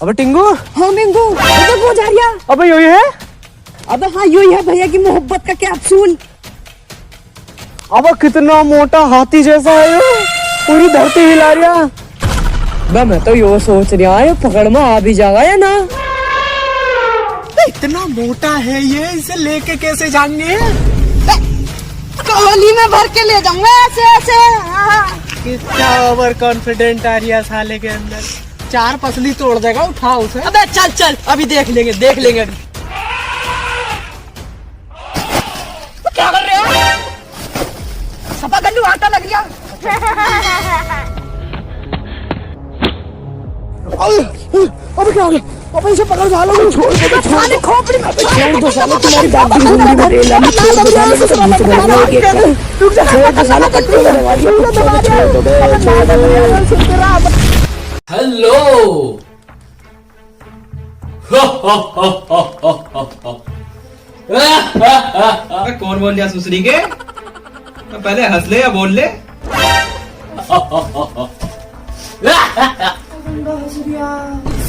अबे टिंगू। हाँ मिंगू, अबे वो जा रहा। अबे यही है। अबे हाँ यही है भैया की मोहब्बत का कैप्सूल। अबे कितना मोटा हाथी जैसा है ये, पूरी धरती हिला रहा। बे मैं तो यो सोच रहा है पकड़ में आ भी जाएगा या ना। इतना मोटा है ये, इसे लेके कैसे जाएंगे? कोहली में भर के ले जाऊंगा ऐसे ऐसे। कितना ओवर कॉन्फिडेंट आ रहा साले के अंदर। 4 पसली तोड़ देगा, उठा उसे। अबे चल चल अभी देख लेंगे अभी। क्या कर रहे हो? सपा गन्नू आटा लग गया। अबे क्या हो गया? अबे इसे पकड़ सालो को छोड़ दो। साले खोपड़ी में छोड़ दो सालो, तुम्हारी बात भी जिंदगी में रेला में छोड़ दो सालो को। सब नीचे बना के रुक जा। छोड़ दो सालो, कट्टी में लगा दिया। छोड़ दो। हेलो। कौन बोल रहा सुसरी के? पहले हंस ले या बोल ले।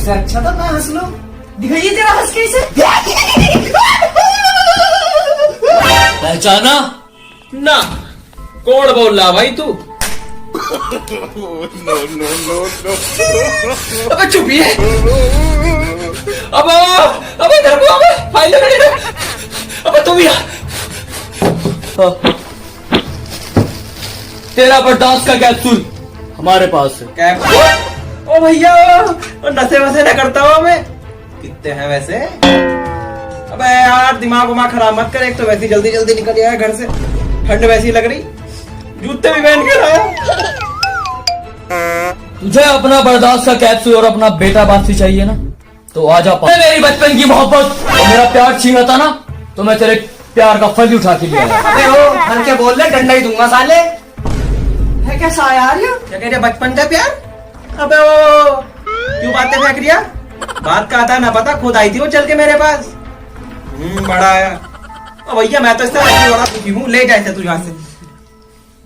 अच्छा तो मैं हंस लो। दिखाइए तेरा हंस कैसे। पहचाना ना कौन बोल रहा भाई तू? अबे चुप ही है। अब इधर को अबे फाइल लगा दे। अबे तू भी आ। तेरा बर्दाश्त का कैप्सूल हमारे पास है। कैप्सूल? ओ भैया नशे वसे न करता हूँ मैं। कितने हैं वैसे? अबे यार दिमाग उमाग खराब मत कर। एक तो वैसी जल्दी जल्दी निकल गया है घर से, ठंड वैसी लग रही, जूते भी पहन के आया। तुझे अपना बर्दाश्त का कैप्सूल और अपना बेटा बासी चाहिए ना, तो आजा। मेरी बचपन की मोहब्बत और मेरा प्यार छीना था ना, तो मैं तेरे प्यार का फल उठा के लिया। अबे ओ हर के बोल ले, डंडा ही दूंगा साले। है कैसा यार ये? क्या कह रहे बचपन का प्यार? अबे ओ क्यों बातें फेंक रिया? बात का आता ना पता, खुद आई थी वो चल के मेरे पास। बड़ा आया। ओ भैया मैं तो इससे बड़ा दुखी हूँ, ले जाए तू यहाँ से।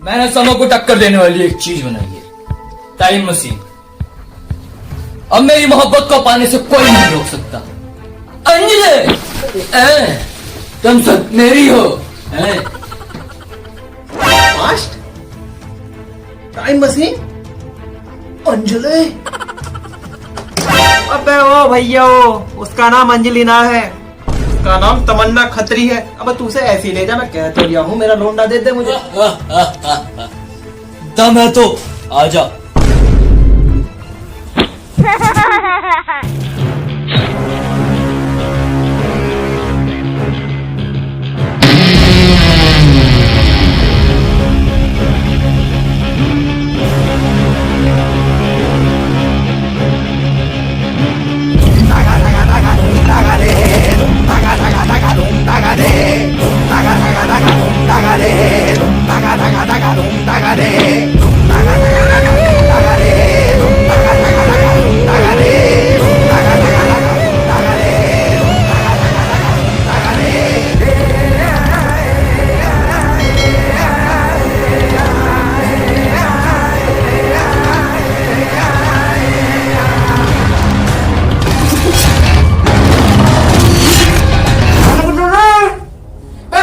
मैंने समय को टक्कर देने वाली एक चीज बनाई है, टाइम मशीन। अब मेरी मोहब्बत को पाने से कोई नहीं रोक सकता। अंजलि, तुम सब मेरी हो। Past time machine Anjali? अबे ओ भैया उसका नाम अंजलि ना है, उसका नाम तमन्ना खत्री है। अब तू से ऐसी ले जा, मैं कह तो लिया हूँ मेरा लोंडा दे दे मुझे। दम है तो आजा।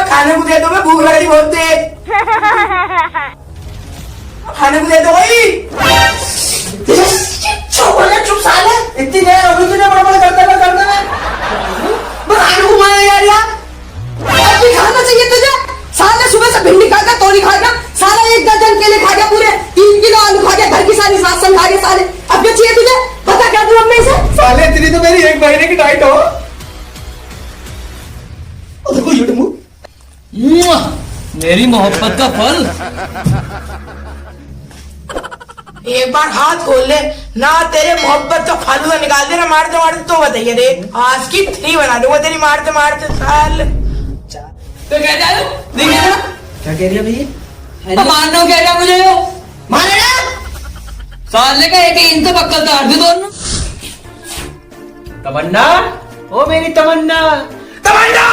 खाने को दे दो, मैं भूख लग रही बहुत तेज। खाने को दे दो भाई। चुप साले, इतनी देर हो गई तुझे बड़ा बड़ा करते हुए। बस खाने को मारे यार अब भी खाना चाहिए तुझे। साले सुबह से भिंडी खा गया, तोरी खा गया, साला 1 दर्जन केले खा गया, पूरे 3 किलो आलू खा गया, घर की सारी राशन खा गया साले। अब क्या चाहिए तुझे? बता क्या दूं अब मैं इसे? साले इतनी तो मेरी 1 महीने की डाइट हो। देखो ये मुंह मेरी मोहब्बत का फल। एक बार हाथ खोल ले ना, तेरे मोहब्बत का फालूदा निकाल देना मारते मारते। तो बताइए देख, आज की 3 बना दूंगा तेरी मारते मारते साल। तो क्या जा क्या कह रही है भैया? मारना कह रहा मुझे यो मारेगा साले का एक इंच पक्कल तार दे दोनों। तमन्ना, ओ मेरी तमन्ना, तमन्ना!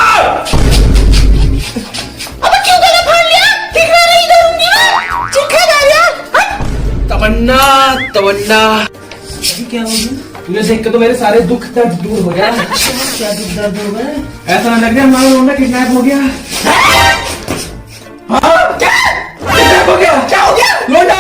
अब क्यों गला फाड़ लिया? ठीक नहीं करूंगी मैं, चिखा जा रहा। तमन्ना तमन्ना, अभी क्या होगी? तुझे देख के तो मेरे सारे दुख दर्द दूर हो गया। क्या दुख दर्द हो गए? ऐसा ना लग रहा हमारा लोंडा किडनैप हो गया। हाँ क्या किडनैप हो गया? क्या हो गया? लोंडा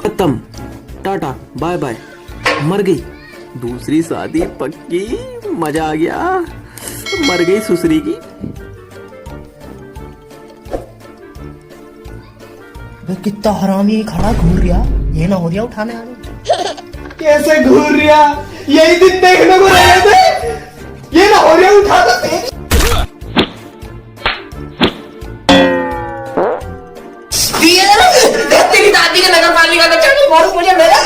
खत्म, टाटा बाय बाय, मर गई। दूसरी शादी पक्की, मजा आ गया। मर गई सुसरी की। कितना हरामी खड़ा घूर रहा, ये ना हो रहा उठाने आने। कैसे घूर रहा? यही दिन देखने को रहे थे। ये ना हो रहा उठा दो। तेरी दादी के नगर पालिका का चल मारू मुझे मेरा।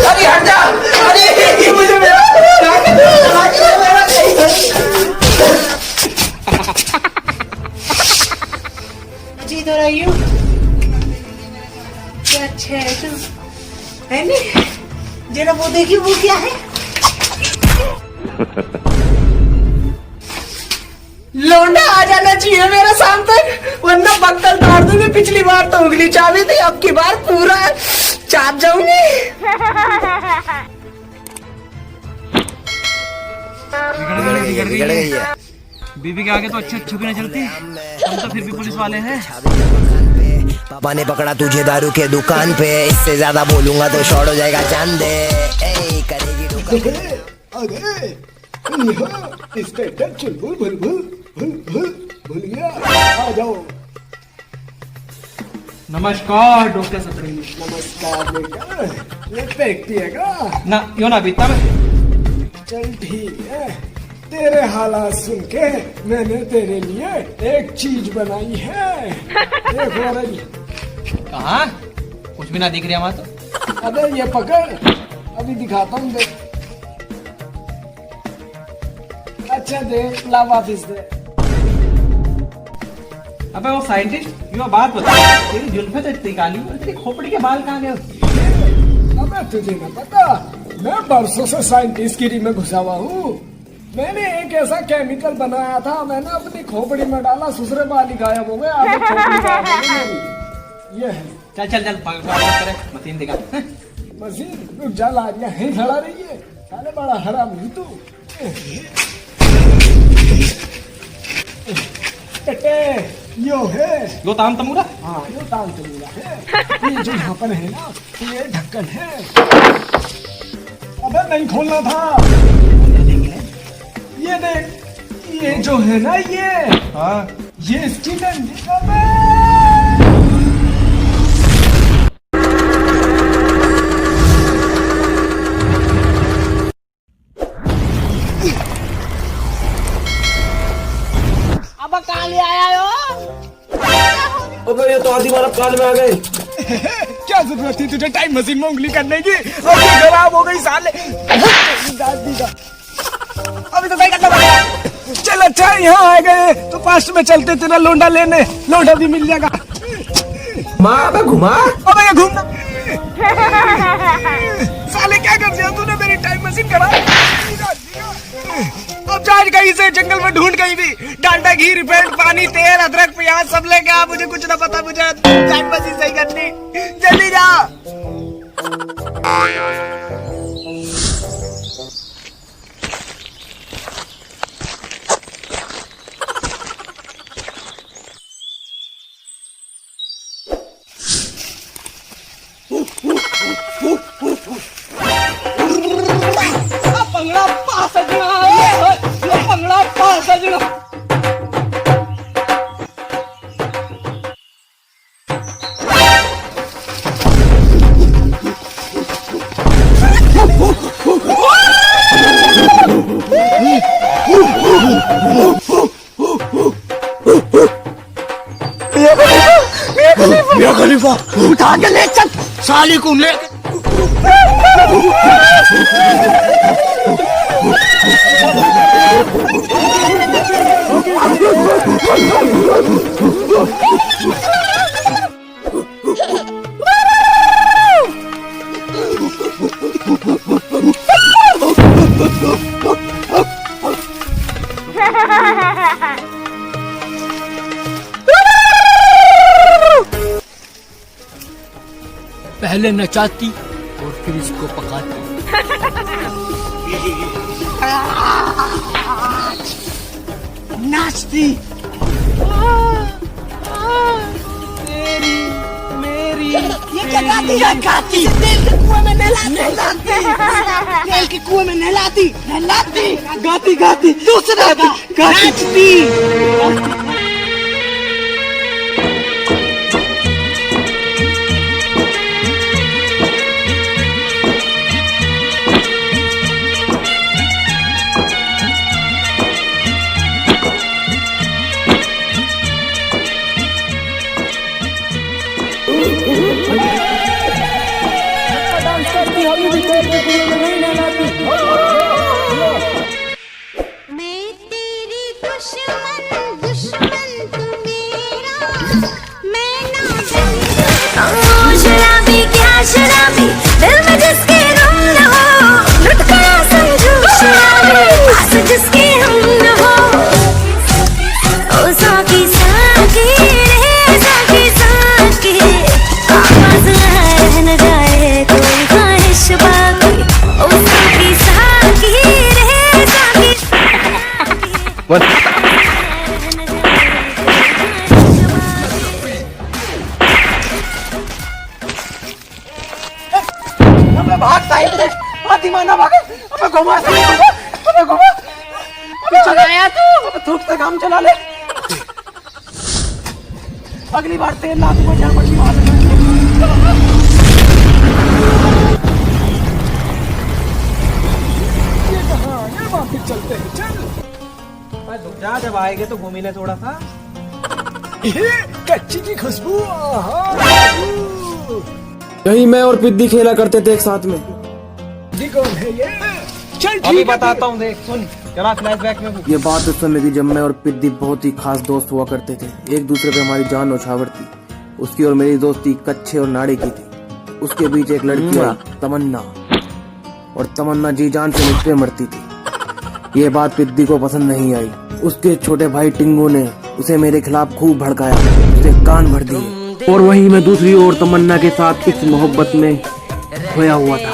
अरे हट जा। अरे मुझे मेरा जी तो रही हूँ। क्या अच्छा है तुम, है नहीं? जरा वो देखिए वो क्या है। लौंडा आ जाना चाहिए मेरे शाम तक, वरना बक्कल तोड़ दूंगी। पिछली बार तो उंगली चाबी थी, अब की बार पूरा चाप जाऊंगी। बीबी के आगे तो अच्छे अच्छे भी नहीं चलती, हम तो फिर भी पुलिस वाले हैं। पापा ने पकड़ा तुझे दारू के दुकान पे, इससे ज्यादा बोलूंगा तो शॉर्ट हो जाएगा जान दे। करेगी इंस्पेक्टर चुलबुल बुलबुल भूल गया, आ जाओ। नमस्कार डॉक्टर सतरंगी। नमस्कार बेटा, ये पैक पिएगा? ना यो ना पीता मैं। चल ठीक है, तेरे हालात सुन के मैंने तेरे लिए एक चीज बनाई है। देखो रही। कहाँ? कुछ भी ना दिख रहा वहाँ तो। अबे ये पकड़, अभी दिखाता हूँ देख। अच्छा देख, ला वापिस दे। अबे वो साइंटिस्ट, यो बात बता, तेरी जुल्फे तो इतनी काली और तेरी खोपड़ी के बाल कहाँ गए? अबे तुझे ना पता, मैं बरसों से साइंटिस्टगिरी में घुसा हुआ हूँ। मैंने एक ऐसा केमिकल बनाया था, मैंने अपनी खोपड़ी में डाला, सुसरे बाल ही गायब हो गए। आगे खोपड़ी गायब हो गई मेरी। ये है चल चल चल करे मशीन दिखा। मशीन। रुक जा, लारिया है खड़ा रही है, साले बड़ा हरामी तू। टटे यो है, यो ताम तमूरा। हाँ यो ताम तमूरा है। ये जो यहाँ पर है ना, ये ढक्कन है। अबे नहीं खोलना था। ये देख, ये जो है ना, ये हाँ ये इसकी डंडी। अबे अब कहाँ ले आया हो? अबे ये तो आधी मारा कान में आ गए। क्या जरूरत थी तुझे टाइम मशीन में उंगली करने की? अब ये खराब हो गई साले। दादी का अभी तो सही करना पड़ेगा। चल अच्छा, यहाँ आ गए तो पास में चलते तेरा लोंडा लेने, लोंडा भी मिल जाएगा। अबे घुमा। अबे ये घूमना। साले क्या कर दिया तूने, मेरी टाइम मशीन करा। अब जा कहीं से जंगल में ढूंढ कहीं भी, डालडा घी रिफाइंड पानी तेल अदरक प्याज सब लेके आ। मुझे कुछ ना पता, मुझे टाइम मशीन सही करनी। जल्दी जा। पंगड़ा पा सजना, पंगड़ा पा सजना। मियां खलीफा उठा के ले चल, साली को ले। पहले नचाती और फिर इसको पकाती। नाचती ये क्या गाती है? गाती तेल के कुएं में नहलाती, तेल के कुएं में नहलाती, गाती गाती दूसरा नाचती। मैं तेरी दुश्मन तू मेरा, मैं ना शराबी क्या शराबी, दिल में जिसके गम न हो, लुट गया समझो शराबी, पास जिसके हम न हो। ओ साकी साकी रे साकी साकी, आवाज आए न जाए कोई ख्वाहिश बाकी। ओ साकी साकी रे साकी अबे भाग साइड से, फातिमा ना भागे, अबे घुमा, अबे घुमा, अबे चलाया तू, अबे थूक से काम चला ले। अगली बार तेल ला दूंगा जहाँ मर्जी वहाँ से। चलते हैं, चल। जा, जब आएंगे तो घूमी ले थोड़ा सा। कच्ची की खुशबू। यही मैं और पिद्दी खेला करते थे एक साथ में। कौन है ये? चल अभी ठीक बताता हूँ, देख सुन, चला फ्लैशबैक में। ये बात उस समय की जब मैं और पिद्दी बहुत ही खास दोस्त हुआ करते थे। एक दूसरे पे हमारी जान नौछावर थी। उसकी और मेरी दोस्ती कच्चे और नाड़े की थी। उसके बीच एक लड़की आई, तमन्ना, और तमन्ना जी जान से मुझ पे मरती थी। ये बात पिद्दी को पसंद नहीं आई। उसके छोटे भाई टिंगू ने उसे मेरे खिलाफ खूब भड़काया, उसे कान भर दिए। और वहीं मैं दूसरी ओर तमन्ना के साथ इस मोहब्बत में खोया हुआ था।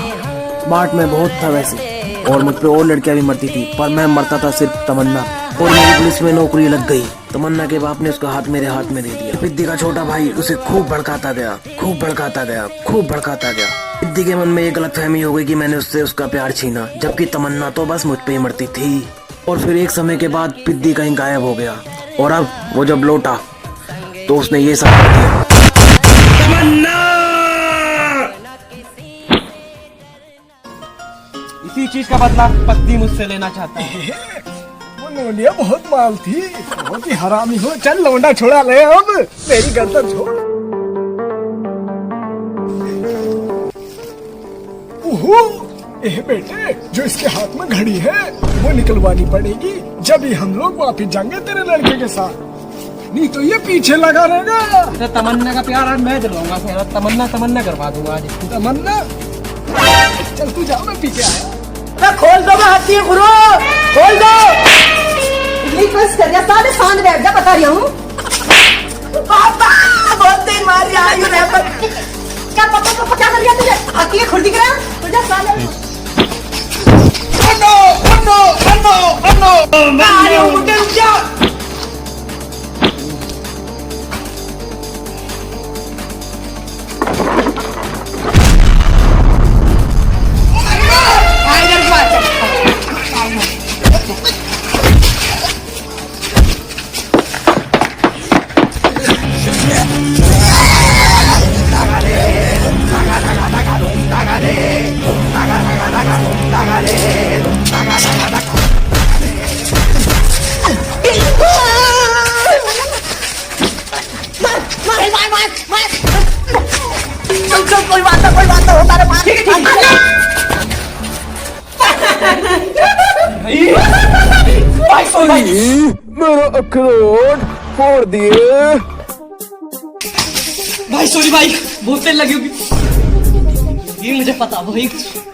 बाट में बहुत था वैसे, और मुझ पे और लड़कियां भी मरती थी, पर मैं मरता था सिर्फ तमन्ना। और मेरी पुलिस में नौकरी लग गई। तमन्ना के बाप ने उसका हाथ मेरे हाथ में दे दिया। पिद्दी का छोटा भाई उसे खूब भड़काता गया, खूब भड़काता गया, खूब भड़काता गया। पिद्दी के मन में ये गलतफहमी हो गई कि मैंने उससे उसका प्यार छीना, जबकि तमन्ना तो बस मुझ पे ही मरती थी। और फिर एक समय के बाद पिद्दी कहीं गायब हो गया, और अब वो जब लौटा तो उसने ये सब कर दिया। इसी चीज का बदला पत्नी मुझसे लेना चाहता है। वो लोंडिया बहुत माल थी, बहुत ही हरामी हो। चल लौंडा छोड़ा ले, अब मेरी गर्दन छोड़। ओहो, ए बेटे, जो इसके हाथ में घड़ी है वो निकलवानी पड़ेगी जब ही हम लोग वापिस जाएंगे तेरे लड़के के साथ, नहीं तो ये पीछे लगा रहेगा। तो तमन्ना का प्यार आज मैं दिलाऊंगा, फिर तमन्ना तमन्ना करवा दूंगा आज। तमन्ना, चल तू जा, मैं पीछे आया। खोल दो, मैं हाथी गुरु, खोल दो। बस कर सारे सांझ बैठ जा, बता रही हूँ। पापा बहुत देर मार रहा है ये पर। क्या पापा क्या कर दिया तुझे? हाथी की खुर्दी करा तुझे साले। नो मुझे रुक जा। कोई बात ना होता रे। मेरा अखरोट फोड़ दिए। भाई सॉरी भाई, बहुत तेल लगी होगी। ये मुझे पता भाई।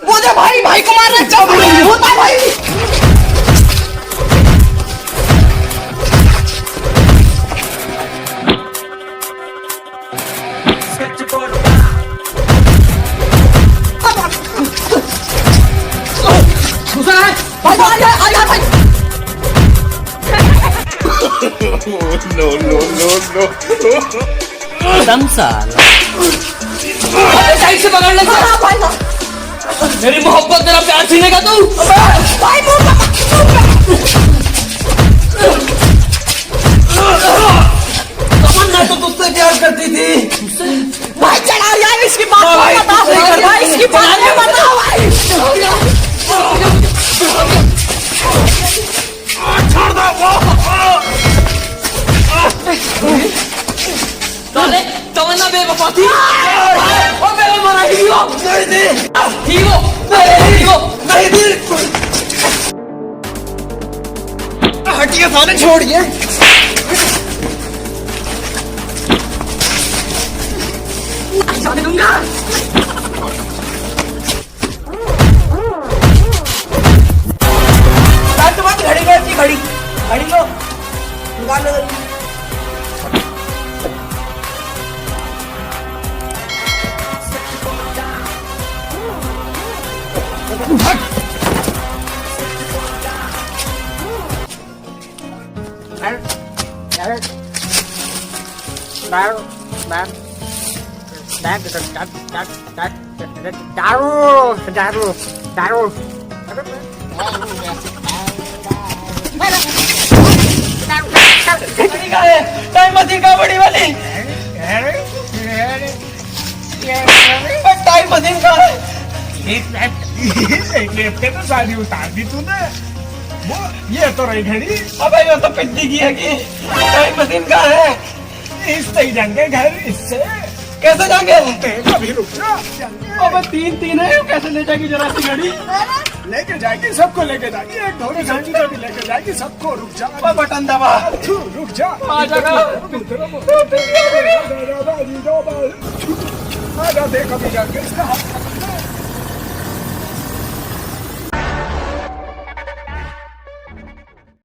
वो दे भाई को मारना चाहता होता भाई। आजा भाई। अबे साइड से पकड़ ले हाँ, भाई साहब। मेरी मोहब्बत तेरा प्यार छीनेगा तू। भाई मुंह तमन्ना तो तुझसे प्यार करती थी। भाई चढ़ा यार, इसकी बात भाई, बता भाई, इसकी बात बता भाई। साले तमन्ना बेवफा थी। ओ मेरा मरा हीरो नहीं थी। हीरो नहीं थी। हटिए साले, छोड़िए। जाने दूंगा। तुम्हारी घड़ी को अच्छी घड़ी घड़ी लो, निकाल लो। टाइम मशीन का बड़ी वाली, टाइम मशीन का है। लेफ्ट तो सारी उतार दी तूने। वो ये तो रही घड़ी। अबे ये तो पिट्टी की है कि टाइम मशीन का है। इससे ही जाएंगे घर, इससे कैसे जाएंगे? कभी रुक जा। अबे तीन है, कैसे ले जाएगी जरा सी गाड़ी? लेके जाएगी, सबको लेके जाएगी। एक थोड़ी घंटी तो भी लेके जाएगी सबको। रुक जा, अबे बटन दबा। रुक जा। आ जाएगा। आजा, देख अभी जाके इसका हाथ